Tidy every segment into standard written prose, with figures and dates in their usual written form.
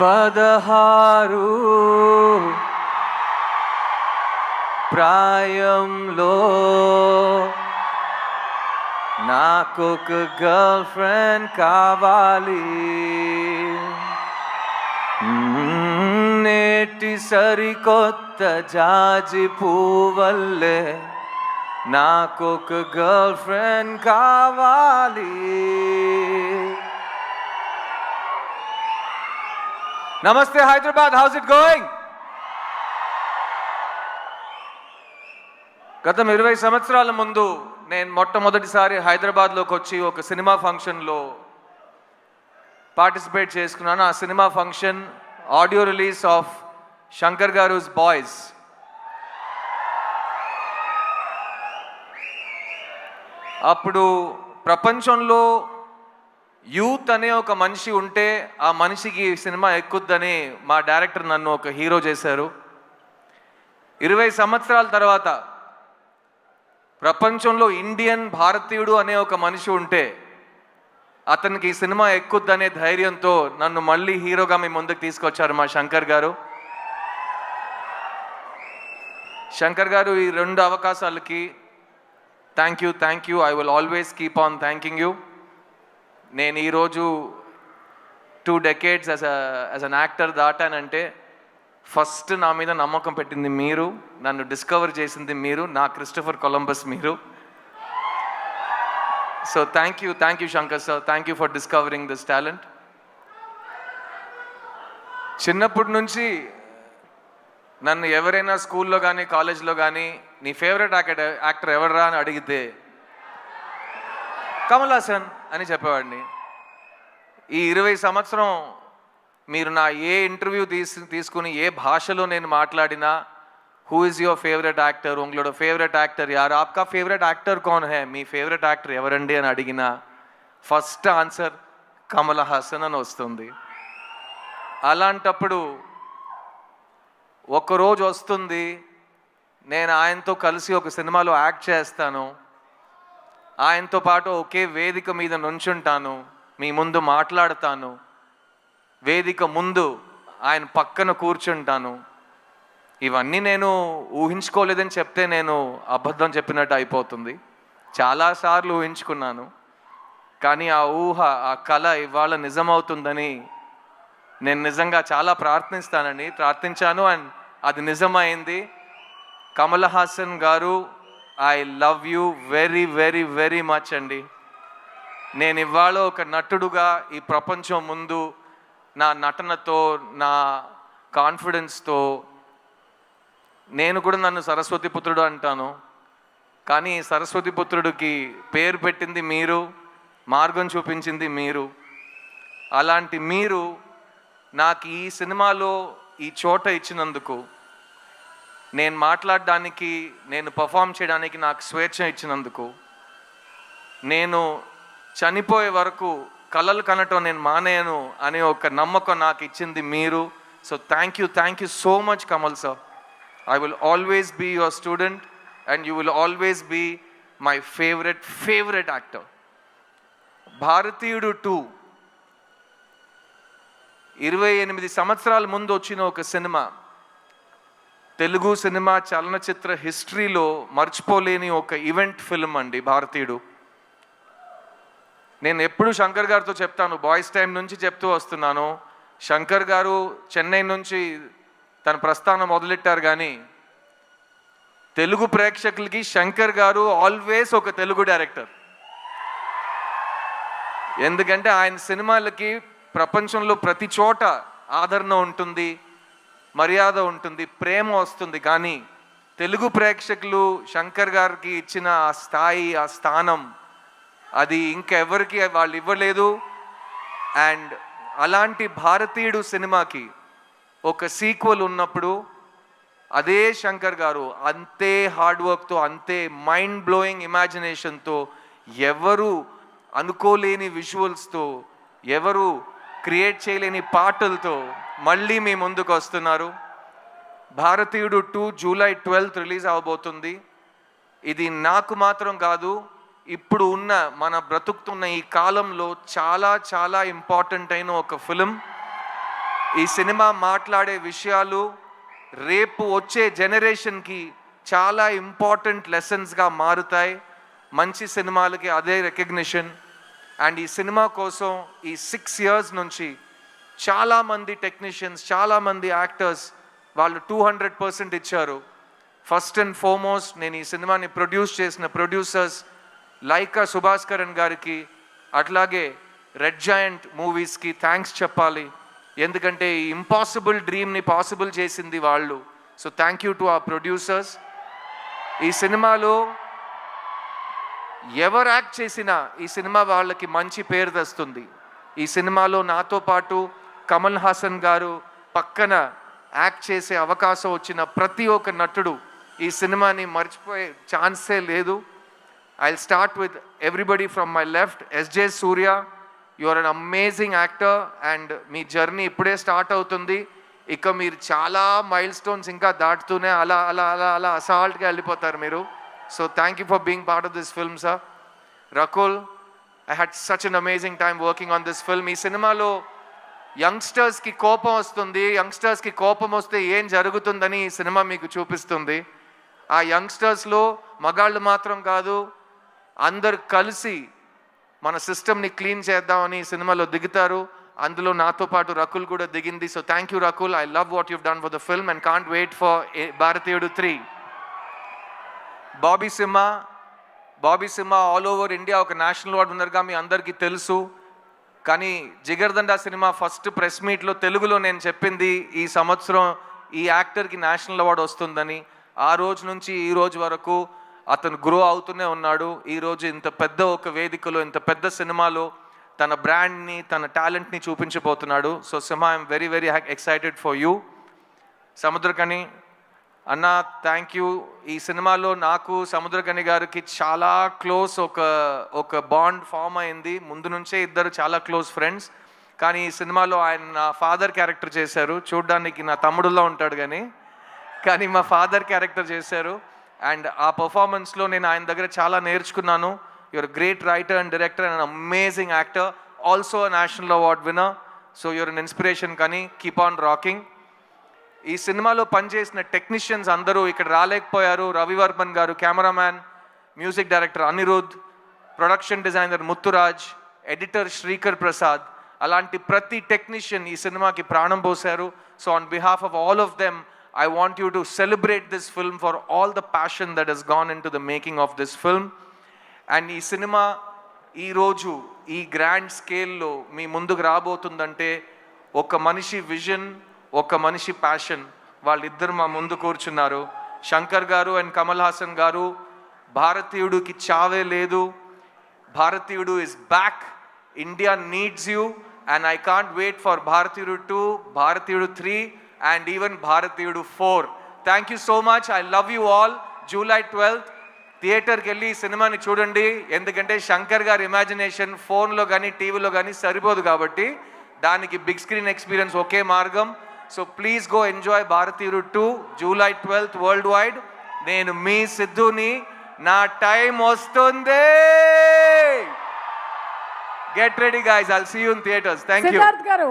16 ప్రాయంలో నాకొక girl friend కావాలి. నేటి సరికొత్త జాజి పువ్వల్లే నాకొక గర్ల్ ఫ్రెండ్ కావాలి. నమస్తే హైదరాబాద్, హౌస్ ఇట్ గోయింగ్? గతం 20 సంవత్సరాల ముందు నేను మొట్టమొదటిసారి హైదరాబాద్లోకి వచ్చి ఒక సినిమా ఫంక్షన్లో పార్టిసిపేట్ చేసుకున్నాను. ఆ cinema function audio release of Shankar garu's boys. అప్పుడు ప్రపంచంలో యూత్ అనే ఒక మనిషి ఉంటే ఆ మనిషికి సినిమా ఎక్కుద్దని మా డైరెక్టర్ నన్ను ఒక హీరో చేశారు. 20 సంవత్సరాల తర్వాత ప్రపంచంలో ఇండియన్ భారతీయుడు అనే ఒక మనిషి ఉంటే అతనికి ఈ సినిమా ఎక్కుద్దనే ధైర్యంతో నన్ను మళ్ళీ హీరోగా మీ ముందుకు తీసుకొచ్చారు మా శంకర్ గారు. శంకర్ గారు, ఈ 2 అవకాశాలకి thank you. I will always keep on thanking you. నేను ఈరోజు 2 decades యాజ్ అన్ యాక్టర్ దాటానంటే ఫస్ట్ నా మీద నమ్మకం పెట్టింది మీరు, నన్ను డిస్కవర్ చేసింది మీరు, నా క్రిస్టఫర్ కొలంబస్ మీరు. So thank you Shankar sir, thank you for discovering this talent. చిన్నప్పటి నుంచి నన్ను ఎవరైనా స్కూల్లో కానీ కాలేజ్లో కానీ నీ ఫేవరెట్ యాక్టర్ ఎవడరా అని అడిగితే కమల్ హాసన్ అని చెప్పేవాడిని. ఈ 20 సంవత్సరం మీరు నా ఏ ఇంటర్వ్యూ తీసుకుని ఏ భాషలో నేను మాట్లాడినా who is your favourite actor, ఉంగళోడ ఫేవరెట్ యాక్టర్ యార్, ఆప్కా ఫేవరెట్ యాక్టర్ కౌన్ హై, మీ ఫేవరెట్ యాక్టర్ ఎవరండి అని అడిగినా ఫస్ట్ ఆన్సర్ కమల్ హాసన్ అని వస్తుంది. అలాంటప్పుడు ఒకరోజు వస్తుంది నేను ఆయనతో కలిసి ఒక సినిమాలో యాక్ట్ చేస్తాను, ఆయనతో పాటు ఒకే వేదిక మీద నుంచుంటాను, మీ ముందు మాట్లాడతాను, వేదిక ముందు ఆయన పక్కన కూర్చుంటాను. ఇవన్నీ నేను ఊహించుకోలేదని చెప్తే నేను అబద్ధం చెప్పినట్టు అయిపోతుంది. చాలాసార్లు ఊహించుకున్నాను, కానీ ఆ ఊహ, ఆ కళ ఇవాళ నిజమవుతుందని నేను నిజంగా చాలా ప్రార్థించాను అండ్ అది నిజమైంది. కమల్ హాసన్ గారు, I love you very very very much అండి. నేను ఇవాళ ఒక నటుడుగా ఈ ప్రపంచం ముందు నా నటనతో, నా కాన్ఫిడెన్స్తో, నేను కూడా నన్ను సరస్వతి పుత్రుడు అంటాను, కానీ సరస్వతి పుత్రుడికి పేరు పెట్టింది మీరు, మార్గం చూపించింది మీరు. అలాంటి మీరు నాకు ఈ సినిమాలో ఈ చోట ఇచ్చినందుకు, నేను మాట్లాడడానికి, నేను పర్ఫామ్ చేయడానికి నాకు స్వేచ్ఛ ఇచ్చినందుకు, నేను చనిపోయే వరకు కలలు కనటం నేను మానేయను అనే ఒక నమ్మకం నాకు ఇచ్చింది మీరు. So thank you so much Kamal sir. I will always be your student and you will always be my favourite actor. Bharateeyudu 2 28 సంవత్సరాల ముందు వచ్చిన ఒక సినిమా, తెలుగు సినిమా చలనచిత్ర హిస్టరీలో మర్చిపోలేని ఒక ఈవెంట్ ఫిల్మ్ అండి భారతీయుడు. నేను ఎప్పుడు శంకర్ గారితో చెప్తాను, బాయ్స్ టైం నుంచి చెప్తూ వస్తున్నాను, శంకర్ గారు చెన్నై నుంచి తన ప్రస్థానం మొదలెట్టారు, కానీ తెలుగు ప్రేక్షకులకి శంకర్ గారు ఆల్వేస్ ఒక తెలుగు డైరెక్టర్. ఎందుకంటే ఆయన సినిమాలకి ప్రపంచంలో ప్రతి చోట ఆదరణ ఉంటుంది, మర్యాద ఉంటుంది, ప్రేమ వస్తుంది, కానీ తెలుగు ప్రేక్షకులు శంకర్ గారికి ఇచ్చిన ఆ స్థాయి, ఆ స్థానం, అది ఇంకెవరికి వాళ్ళు ఇవ్వలేదు. అండ్ అలాంటి భారతీయుడు సినిమాకి ఒక సీక్వెల్ ఉన్నప్పుడు అదే శంకర్ గారు అంతే హార్డ్ వర్క్తో, అంతే మైండ్ బ్లోయింగ్ ఇమాజినేషన్తో, ఎవరు అనుకోలేని విజువల్స్తో, ఎవరు క్రియేట్ చేయలేని పాటలతో మళ్ళీ మీ ముందుకు వస్తున్నారు. భారతీయుడు 2 జూలై 12 రిలీజ్ అవబోతుంది. ఇది నాకు మాత్రం కాదు, ఇప్పుడు ఉన్న మన బ్రతుకుతున్న ఈ కాలంలో చాలా చాలా ఇంపార్టెంట్ అయిన ఒక ఫిలిం. ఈ సినిమా మాట్లాడే విషయాలు రేపు వచ్చే జనరేషన్కి చాలా ఇంపార్టెంట్ లెసన్స్గా మారుతాయి. మంచి సినిమాలకి అదే రికగ్నిషన్. అండ్ ఈ సినిమా కోసం ఈ 6 years నుంచి చాలామంది టెక్నీషియన్స్, చాలామంది యాక్టర్స్ వాళ్ళు 200% ఇచ్చారు. ఫస్ట్ అండ్ ఫార్మోస్ట్ నేను ఈ సినిమాని ప్రొడ్యూస్ చేసిన ప్రొడ్యూసర్స్ లైకా సుభాస్కరన్ గారికి, అట్లాగే రెడ్ జాయింట్ మూవీస్కి థ్యాంక్స్ చెప్పాలి. ఎందుకంటే ఈ ఇంపాసిబుల్ డ్రీమ్ని పాసిబుల్ చేసింది వాళ్ళు. సో థ్యాంక్ యూ టు ఆ ప్రొడ్యూసర్స్. ఈ సినిమాలో ఎవరు యాక్ట్ చేసినా ఈ సినిమా వాళ్ళకి మంచి పేరు తెస్తుంది. ఈ సినిమాలో నాతో పాటు కమల్ హాసన్ గారు పక్కన యాక్ట్ చేసే అవకాశం వచ్చిన ప్రతి ఒక్క నటుడు ఈ సినిమాని మర్చిపోయే ఛాన్సే లేదు. I'll start with everybody from my left. SJ Suryah, you are an amazing actor and మీ జర్నీ ఇప్పుడే స్టార్ట్ అవుతుంది. ఇక మీరు చాలా మైల్ స్టోన్స్ ఇంకా దాటుతూనే అలా అలా అలా అలా అసాల్ట్గా వెళ్ళిపోతారు మీరు. So thank you for being part of this film sir. Rakul, I had such an amazing time working on this film. ఈ సినిమాలో యంగ్స్టర్స్కి కోపం వస్తుంది, యంగ్స్టర్స్కి కోపం వస్తే ఏం జరుగుతుందని ఈ సినిమా మీకు చూపిస్తుంది. ఆ యంగ్స్టర్స్లో మగాళ్ళు మాత్రం కాదు, అందరు కలిసి మన సిస్టమ్ని క్లీన్ చేద్దామని ఈ సినిమాలో దిగుతారు. అందులో నాతో పాటు రకుల్ కూడా దిగింది. So thank you Rakul. I love what you've done for the film and can't wait for Bharateeyudu 3. Bobby Simha all over India ఒక నేషనల్ అవార్డు విన్నర్గా మీ అందరికీ తెలుసు. కానీ జిగర్దండా సినిమా ఫస్ట్ ప్రెస్ మీట్లో తెలుగులో నేను చెప్పింది ఈ సంవత్సరం ఈ యాక్టర్కి నేషనల్ అవార్డు వస్తుందని. ఆ రోజు నుంచి ఈ రోజు వరకు అతను గ్రో అవుతూనే ఉన్నాడు. ఈరోజు ఇంత పెద్ద ఒక వేదికలో, ఇంత పెద్ద సినిమాలో తన బ్రాండ్ని, తన టాలెంట్ని చూపించబోతున్నాడు. So Simha, I'm very very excited for you. Samuthirakani anna, thank you. ఈ సినిమాలో నాకు సముద్రకని గారికి చాలా క్లోజ్ ఒక బాండ్ ఫామ్ అయింది. ముందు నుంచే ఇద్దరు చాలా క్లోజ్ ఫ్రెండ్స్. కానీ ఈ సినిమాలో ఆయన నా ఫాదర్ క్యారెక్టర్ చేశారు. చూడ్డానికి నా తమ్ముడులా ఉంటాడు కానీ మా ఫాదర్ క్యారెక్టర్ చేశారు. అండ్ ఆ పర్ఫార్మెన్స్లో నేను ఆయన దగ్గర చాలా నేర్చుకున్నాను. You're great writer and director and amazing actor, also national award winner. So you're an inspiration. కానీ కీప్ ఆన్ రాకింగ్. ఈ సినిమాలో పనిచేసిన టెక్నీషియన్స్ అందరూ ఇక్కడ రాలేకపోయారు. రవివర్మన్ గారు cameraman, music director Anirudh, production designer Muthuraj, editor Sreekar Prasad, అలాంటి ప్రతి టెక్నీషియన్ ఈ సినిమాకి ప్రాణం పోశారు. So on behalf of all of them I want you to celebrate this film for all the passion that has gone into the making of this film. And ఈ cinema ఈరోజు ఈ grand స్కేల్లో మీ ముందుకు రాబోతుందంటే ఒక మనిషి విజన్, ఒక మనిషి passion, వాళ్ళిద్దరు మా ముందు కూర్చున్నారు. శంకర్ గారు అండ్ కమల్ హాసన్ గారు. భారతీయుడికి చావే లేదు. Bharateeyudu is back. India needs you and I can't wait for Bharateeyudu 2, Bharateeyudu 3 and even Bharateeyudu 4. Thank you so much. I love you all. July 12th థియేటర్కి వెళ్ళి ఈ సినిమాని చూడండి. ఎందుకంటే శంకర్ గారి ఇమాజినేషన్ ఫోన్లో కానీ టీవీలో కానీ సరిపోదు కాబట్టి దానికి బిగ్ స్క్రీన్ ఎక్స్పీరియన్స్ ఒకే మార్గం. సో ప్లీజ్ గో ఎంజాయ్ భారతీయుడు 2, July 12th వరల్డ్ వైడ్. నేను మీ సిద్ధుని. నా టైం వస్తుంది. Get ready guys, I'll see you in theaters. Thank you. Siddharth garu,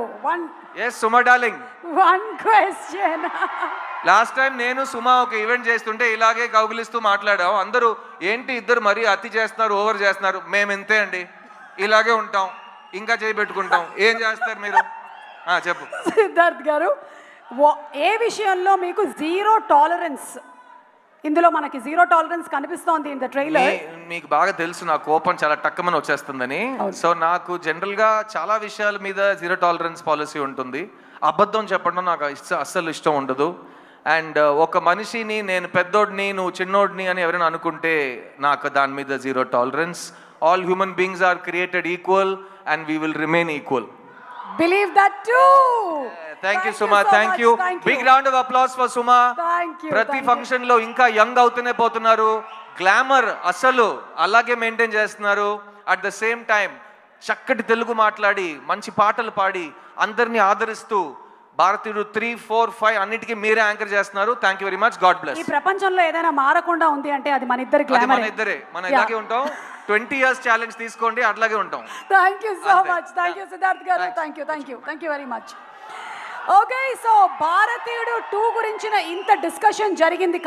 Yes, Suma darling. one question. Last time నేను సుమా ఒక event చేస్తుంటే ఇలాగే కౌగిలిస్తూ మాట్లాడాం. అందరూ ఏంటి ఇద్దరు మరీ అతి చేస్తున్నారు, ఓవర్ చేస్తున్నారు. మేము ఇంతే అండి, ఇలాగే ఉంటాం, ఇంకా చేయబెట్టుకుంటాం. ఏం చేస్తారు మీరు? చెప్పు సిద్ధార్థ్ గారు, ఏ విషయంలో మీకు జీరో టాలరెన్స్? ఇందులో మనకి జీరో టాలరెన్స్ కనిపిస్తోంది ఇన్ ద ట్రైలర్. మీకు బాగా తెలుసు నా కోపం చాలా టక్కమని వచ్చేస్తుందని. సో నాకు జనరల్గా చాలా విషయాల మీద జీరో టాలరెన్స్ పాలసీ ఉంటుంది. అబద్ధం చెప్పడం నాకు అస్సలు ఇష్టం ఉండదు. అండ్ ఒక మనిషిని నేను పెద్దోడిని, నువ్వు చిన్నోడిని అని ఎవరైనా అనుకుంటే నాకు దాని మీద zero tolerance. All human beings are created equal and we will remain equal. Believe that too. Thank you Suma, thank you. Big round of applause for Suma. Thank you. ప్రతి ఫంక్షన్ లో ఇంకా యంగ్ అవుతూనే పోతున్నారు. Glamour అసలు అలాగే maintain చేస్తున్నారు. At the same time చక్కటి తెలుగు మాట్లాడి మంచి పాటలు పాడి అందరినీ ఆదరిస్తూ భారతీయుడు 3, 4, 5 అన్నిటికీ మీరే యాంకర్ చేస్తున్నారు. Thank you very much. God bless. ఈ ప్రపంచంలో ఏదైనా మారకుండా ఉంది అంటే అది మన ఇద్దరి గ్లామర్. మన ఇద్దరే, మనం ఇలాగే ఉంటాం. 20 years ఛాలెంజ్ తీసుకోండి, అట్లాగే ఉంటాం. Thank you so much. Thank you Siddharth garu. Thank you very much. Okay, so Bharateeyudu 2 గురించిన ఇంత డిస్కషన్ జరిగింది